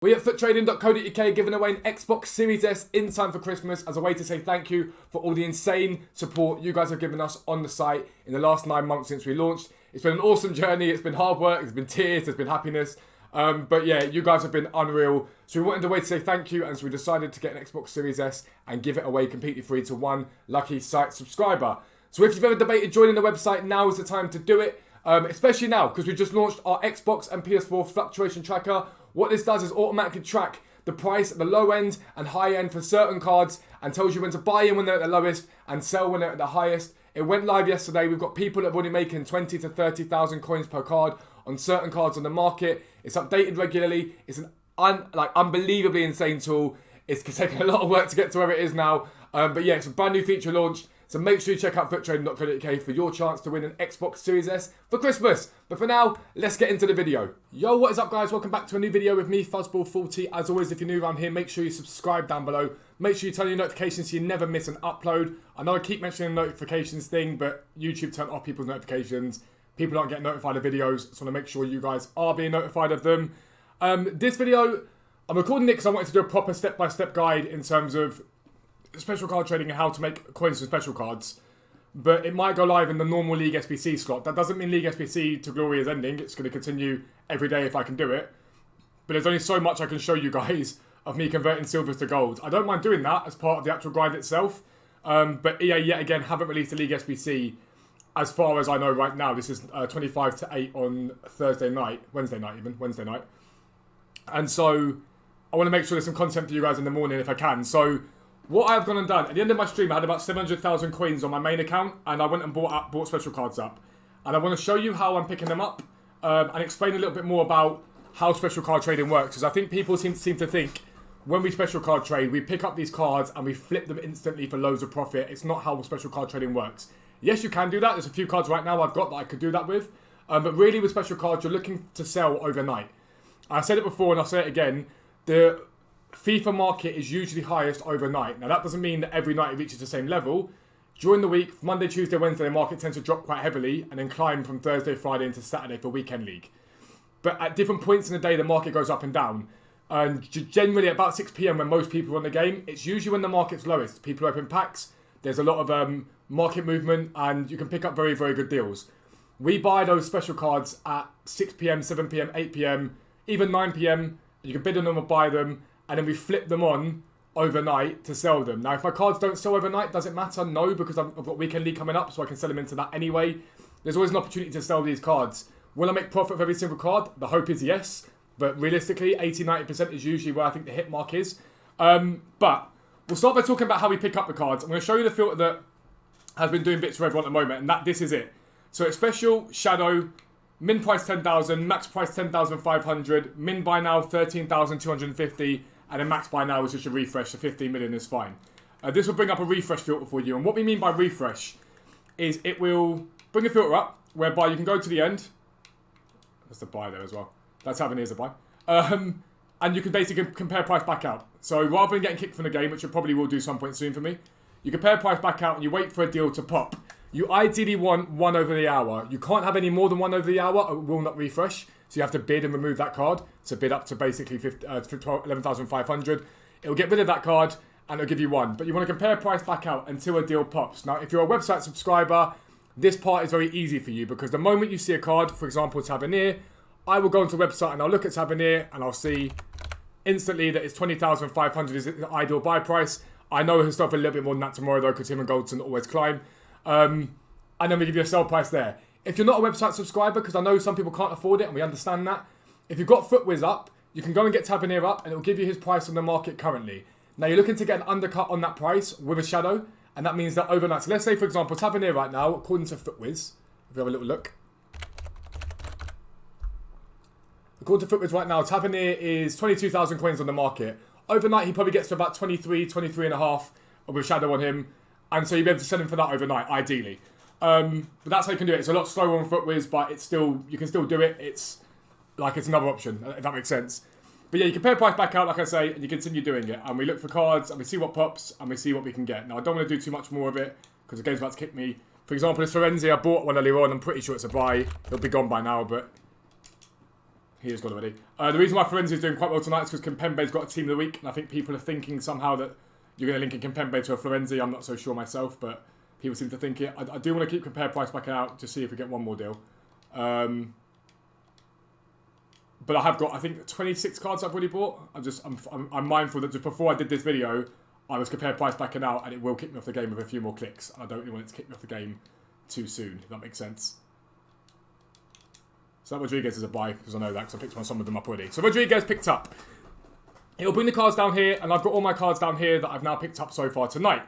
We at FUTTRADING.co.uk giving away an Xbox Series S in time for Christmas as a way to say thank you for all the insane support you guys have given us on the site in the last 9 months since we launched. It's been an awesome journey, it's been hard work, there's been tears, there's been happiness. But yeah, you guys have been unreal. So we wanted a way to say thank you, and so we decided to get an Xbox Series S and give it away completely free to one lucky site subscriber. So if you've ever debated joining the website, now is the time to do it. Especially now, because we just launched our Xbox and PS4 fluctuation tracker. What this does is automatically track the price at the low end and high end for certain cards and tells you when to buy in when they're at the lowest and sell when they're at the highest. It went live yesterday. We've got people that are already making 20 to 30,000 coins per card on certain cards on the market. It's updated regularly. It's an unbelievably insane tool. It's taken a lot of work to get to where it is now. But yeah, it's a brand new feature launched. So make sure you check out FUTTRADING.co.uk for your chance to win an Xbox Series S for Christmas. But for now, let's get into the video. Yo, what is up guys? Welcome back to a new video with me, Fuzzball40. As always, if you're new around here, make sure you subscribe down below. Make sure you turn on your notifications so you never miss an upload. I know I keep mentioning the notifications thing, but YouTube turned off people's notifications. People aren't getting notified of videos, so I want to make sure you guys are being notified of them. This video, I'm recording it because I wanted to do a proper step-by-step guide in terms of special card trading and how to make coins for special cards, but it might go live in the normal League SBC slot. That doesn't mean League SBC to glory is ending. It's going to continue every day if I can do it, but there's only so much I can show you guys of me converting silvers to gold. I don't mind doing that as part of the actual grind itself, but EA yet again haven't released a League SBC as far as I know right now. This is 25 to 8 on Wednesday night, and so I want to make sure there's some content for you guys in the morning if I can. So what I've gone and done, at the end of my stream, I had about 700,000 coins on my main account, and I went and bought special cards up. And I want to show you how I'm picking them up, and explain a little bit more about how special card trading works. Because I think people seem to think when we special card trade, we pick up these cards and we flip them instantly for loads of profit. It's not how special card trading works. Yes, you can do that. There's a few cards right now I've got that I could do that with. But really with special cards, you're looking to sell overnight. I said it before and I'll say it again. The FIFA market is usually highest overnight. Now that doesn't mean that every night it reaches the same level. During the week, Monday, Tuesday, Wednesday, the market tends to drop quite heavily and then climb from Thursday, Friday into Saturday for weekend league. But at different points in the day, the market goes up and down. And generally at about 6 PM when most people are on the game, it's usually when the market's lowest. People open packs, there's a lot of market movement, and you can pick up very, very good deals. We buy those special cards at 6 PM, 7 PM, 8 PM, even 9 PM. You can bid on them or buy them, and then we flip them on overnight to sell them. Now, if my cards don't sell overnight, does it matter? No, because I've got weekend league coming up, so I can sell them into that anyway. There's always an opportunity to sell these cards. Will I make profit of every single card? The hope is yes, but realistically, 80-90% is usually where I think the hit mark is. But we'll start by talking about how we pick up the cards. I'm going to show you the filter that has been doing bits for everyone at the moment, and this is it. So it's special, shadow, min price 10,000, max price 10,500, min buy now 13,250, and then max buy now is just a refresh, so 15 million is fine. This will bring up a refresh filter for you, and what we mean by refresh is it will bring a filter up whereby you can go to the end. That's the buy there as well. That's having here's a buy. And you can basically compare price back out. So rather than getting kicked from the game, which you probably will do some point soon for me, you compare price back out and you wait for a deal to pop. You ideally want 1 over the hour. You can't have any more than 1 over the hour, or it will not refresh. So you have to bid and remove that card. So bid up to basically 11,500. It'll get rid of that card and it'll give you 1. But you want to compare price back out until a deal pops. Now, if you're a website subscriber, this part is very easy for you because the moment you see a card, for example, Tavernier, I will go onto the website and I'll look at Tavernier and I'll see instantly that it's 20,500 is the ideal buy price. I know he'll stop a little bit more than that tomorrow though because him and Goldson always climb. And then we give you a sell price there. If you're not a website subscriber, because I know some people can't afford it and we understand that, if you've got FUTTW'S up, you can go and get Tavernier up and it will give you his price on the market currently. Now you're looking to get an undercut on that price with a shadow, and that means that overnight. So let's say, for example, Tavernier right now, according to FUTTW'S, if we have a little look. According to FUTTW'S right now, Tavernier is 22,000 coins on the market. Overnight, he probably gets to about 23, 23 and a half with shadow on him. And so you'll be able to sell him for that overnight, ideally. But that's how you can do it. It's a lot slower on FUTTW'S, but it's still, you can still do it. It's another option, if that makes sense. But yeah, you compare price back out, like I say, and you continue doing it. And we look for cards, and we see what pops, and we see what we can get. Now, I don't want to do too much more of it, because the game's about to kick me. For example, this Firenze, I bought one earlier on. I'm pretty sure it's a buy. It'll be gone by now, but He is gone already. The reason why Florenzi is doing quite well tonight is because Kimpembe's got a team of the week, and I think people are thinking somehow that you're going to link a Kimpembe to a Florenzi. I'm not so sure myself, but people seem to think it. I do want to keep compare price backing out to see if we get one more deal. But I have got, I think, 26 cards I've already bought. I'm mindful that just before I did this video, I was compare price backing out, and it will kick me off the game with a few more clicks. I don't really want it to kick me off the game too soon, if that makes sense. So that Rodriguez is a buy, because I know that, because I picked some of them up already. So Rodriguez picked up. It'll bring the cards down here, and I've got all my cards down here that I've now picked up so far tonight.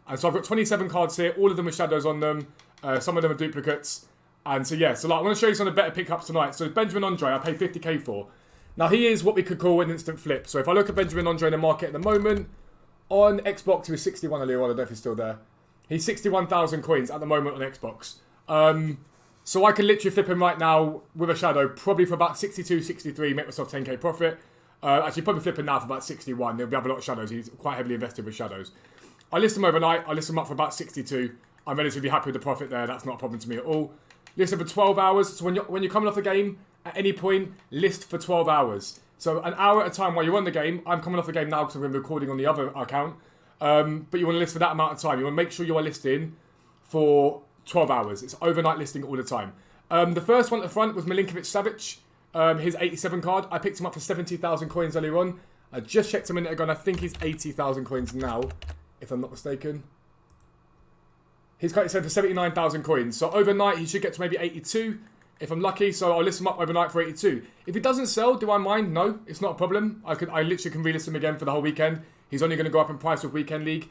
And so I've got 27 cards here, all of them with shadows on them. Some of them are duplicates. And so yeah, so like, I want to show you some of the better pickups tonight. So Benjamin Andre, I paid 50k for. Now he is what we could call an instant flip. So if I look at Benjamin Andre in the market at the moment, on Xbox he was 61 earlier on, I don't know if he's still there. He's 61,000 coins at the moment on Xbox. So I can literally flip him right now with a shadow, probably for about 62, 63, make myself 10k profit. Actually, probably flip him now for about 61. There'll be a lot of shadows. He's quite heavily invested with shadows. I list him overnight. I list him up for about 62. I'm relatively happy with the profit there. That's not a problem to me at all. List him for 12 hours. So when you're coming off the game, at any point, list for 12 hours. So an hour at a time while you're on the game. I'm coming off the game now because I've been recording on the other account. But you want to list for that amount of time. You want to make sure you are listing for 12 hours. It's overnight listing all the time. The first one at the front was Milinkovic-Savic, his 87 card. I picked him up for 70,000 coins earlier on. I just checked a minute ago and I think he's 80,000 coins now, if I'm not mistaken. He's currently selling for 79,000 coins. So overnight he should get to maybe 82 if I'm lucky. So I'll list him up overnight for 82. If he doesn't sell, do I mind? No, it's not a problem. I literally can relist him again for the whole weekend. He's only going to go up in price with Weekend League.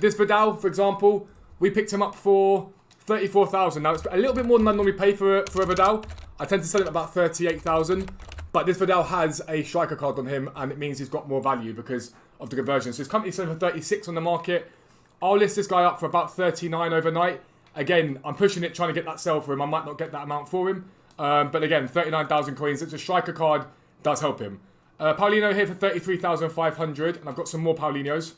This Vidal, for example, we picked him up for 34,000. Now, it's a little bit more than I normally pay for a Vidal. I tend to sell him at about 38,000. But this Vidal has a striker card on him, and it means he's got more value because of the conversion. So his company's selling for 36 on the market. I'll list this guy up for about 39 overnight. Again, I'm pushing it, trying to get that sell for him. I might not get that amount for him. But again, 39,000 coins. It's a striker card. Does help him. Paulinho here for 33,500. And I've got some more Paulinhos.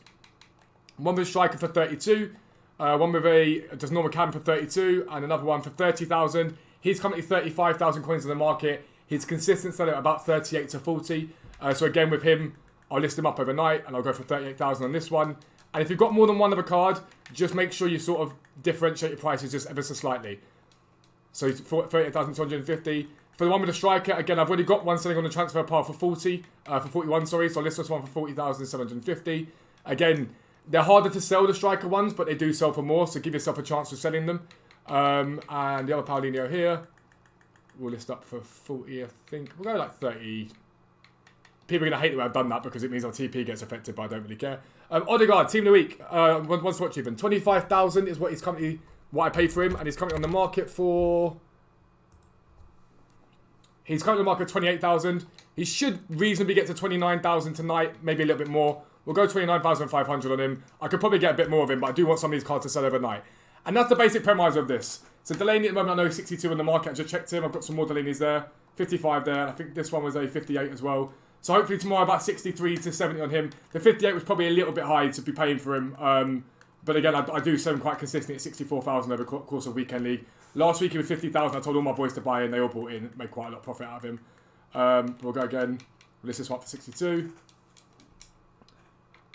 One with a striker for 32. One with a just normal cam for 32. And another one for 30,000. He's currently 35,000 coins in the market. His consistent sell at about 38 to 40. So again, with him, I'll list him up overnight. And I'll go for 38,000 on this one. And if you've got more than one of a card, just make sure you sort of differentiate your prices just ever so slightly. So 38,250. For the one with the striker, again, I've already got one selling on the transfer pile for 41, sorry. So I'll list this one for 40,750. Again, they're harder to sell, the striker ones, but they do sell for more. So give yourself a chance of selling them. And the other Paulinho here, we'll list up for 40, I think. We'll go like 30. People are going to hate the way I've done that because it means our TP gets affected, but I don't really care. Odegaard, team of the week. One to watch even. 25,000 is what I paid for him, and he's currently on the market for... He's currently on the market for 28,000. He should reasonably get to 29,000 tonight, maybe a little bit more. We'll go 29,500 on him. I could probably get a bit more of him, but I do want some of these cards to sell overnight. And that's the basic premise of this. So Delaney at the moment, I know he's 62 on the market. I just checked him. I've got some more Delaney's there. 55 there. I think this one was a 58 as well. So hopefully tomorrow about 63 to 70 on him. The 58 was probably a little bit high to be paying for him. But again, I do sell him quite consistently at 64,000 over the course of Weekend League. Last week he was 50,000. I told all my boys to buy in. They all bought in. Made quite a lot of profit out of him. We'll go again. We'll list this one for 62.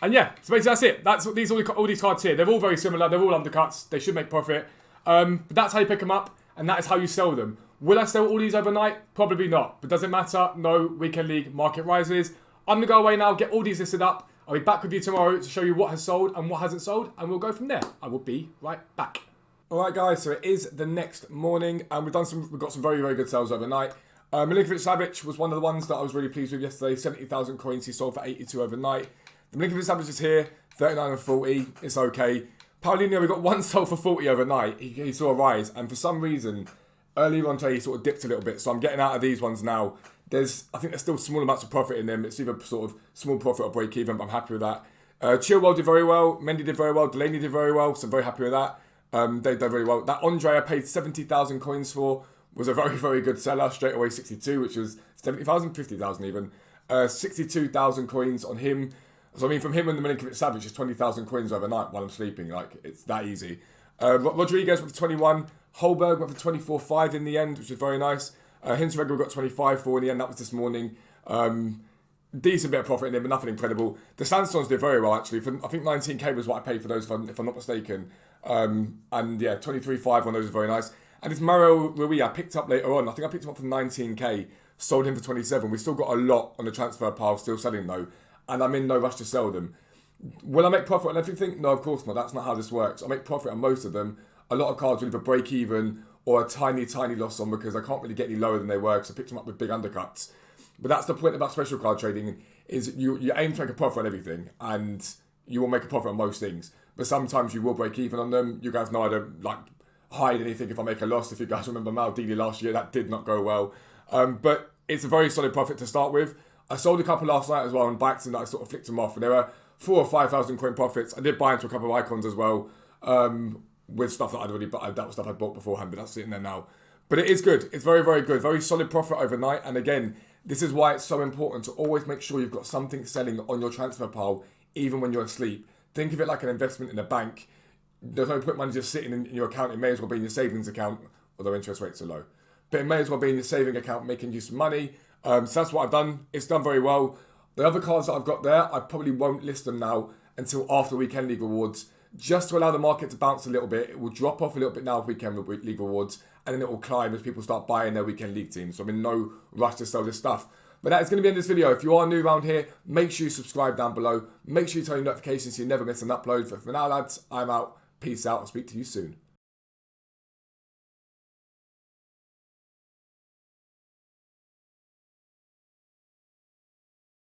And yeah, so basically that's it. All these cards here. They're all very similar. They're all undercuts. They should make profit. But that's how you pick them up. And that is how you sell them. Will I sell all these overnight? Probably not. But does it matter? No. Weekend League, market rises. I'm going to go away now, get all these listed up. I'll be back with you tomorrow to show you what has sold and what hasn't sold. And we'll go from there. I will be right back. Alright guys, so it is the next morning. And we've got some very, very good sales overnight. Milinkovic-Savic was one of the ones that I was really pleased with yesterday. 70,000 coins he sold for 82 overnight. The Milinkovic-Savic is here. 39 and 40. It's okay. Paulinho, we got one sold for 40 overnight. He saw a rise. And for some reason... Earlier on today, he sort of dipped a little bit, so I'm getting out of these ones now. I think there's still small amounts of profit in them. It's either sort of small profit or break even, but I'm happy with that. Chilwell did very well. Mendy did very well. Delaney did very well, so I'm very happy with that. They did very well. That Andre I paid 70,000 coins for was a very, very good seller. Straight away 62, which was 70,000, 50,000 even. 62,000 coins on him. So I mean, from him and the Milinkovic-Savic, it's 20,000 coins overnight while I'm sleeping. Like, it's that easy. Rodriguez with 21. Holberg went for 24.5 in the end, which is very nice. Hints Regular got 25 for in the end. That was this morning. Decent bit of profit in there, but nothing incredible. The Sandstorms did very well, actually. I think 19k was what I paid for those, if I'm not mistaken. And yeah, 23.5 on those is very nice. And this Mario Rui I picked up later on. I think I picked him up for 19k, sold him for 27. We still got a lot on the transfer pile, still selling though. And I'm in no rush to sell them. Will I make profit on everything? No, of course not. That's not how this works. I make profit on most of them. A lot of cards will either break even or a tiny, tiny loss on because I can't really get any lower than they were because I picked them up with big undercuts. But that's the point about special card trading, is you aim to make a profit on everything and you will make a profit on most things. But sometimes you will break even on them. You guys know I don't like hide anything if I make a loss. If you guys remember Maldini last year, that did not go well. But it's a very solid profit to start with. I sold a couple last night as well on backs and I sort of flicked them off. And there were 4,000 or 5,000 coin profits. I did buy into a couple of icons as well with stuff that I'd already bought. That was stuff I'd bought beforehand, but that's sitting there now. But it is good. It's very, very good. Very solid profit overnight. And again, this is why it's so important to always make sure you've got something selling on your transfer pile, even when you're asleep. Think of it like an investment in a bank. There's no point money just sitting in your account. It may as well be in your savings account, although interest rates are low. But it may as well be in your saving account making you some money. So that's what I've done. It's done very well. The other cards that I've got there, I probably won't list them now until after Weekend League Awards, just to allow the market to bounce a little bit. It will drop off a little bit now with Weekend League Awards, and then it will climb as people start buying their Weekend League teams. So I'm in no rush to sell this stuff. But that is going to be in this video. If you are new around here, make sure you subscribe down below. Make sure you turn on notifications so you never miss an upload. But for now, lads, I'm out. Peace out. I'll speak to you soon.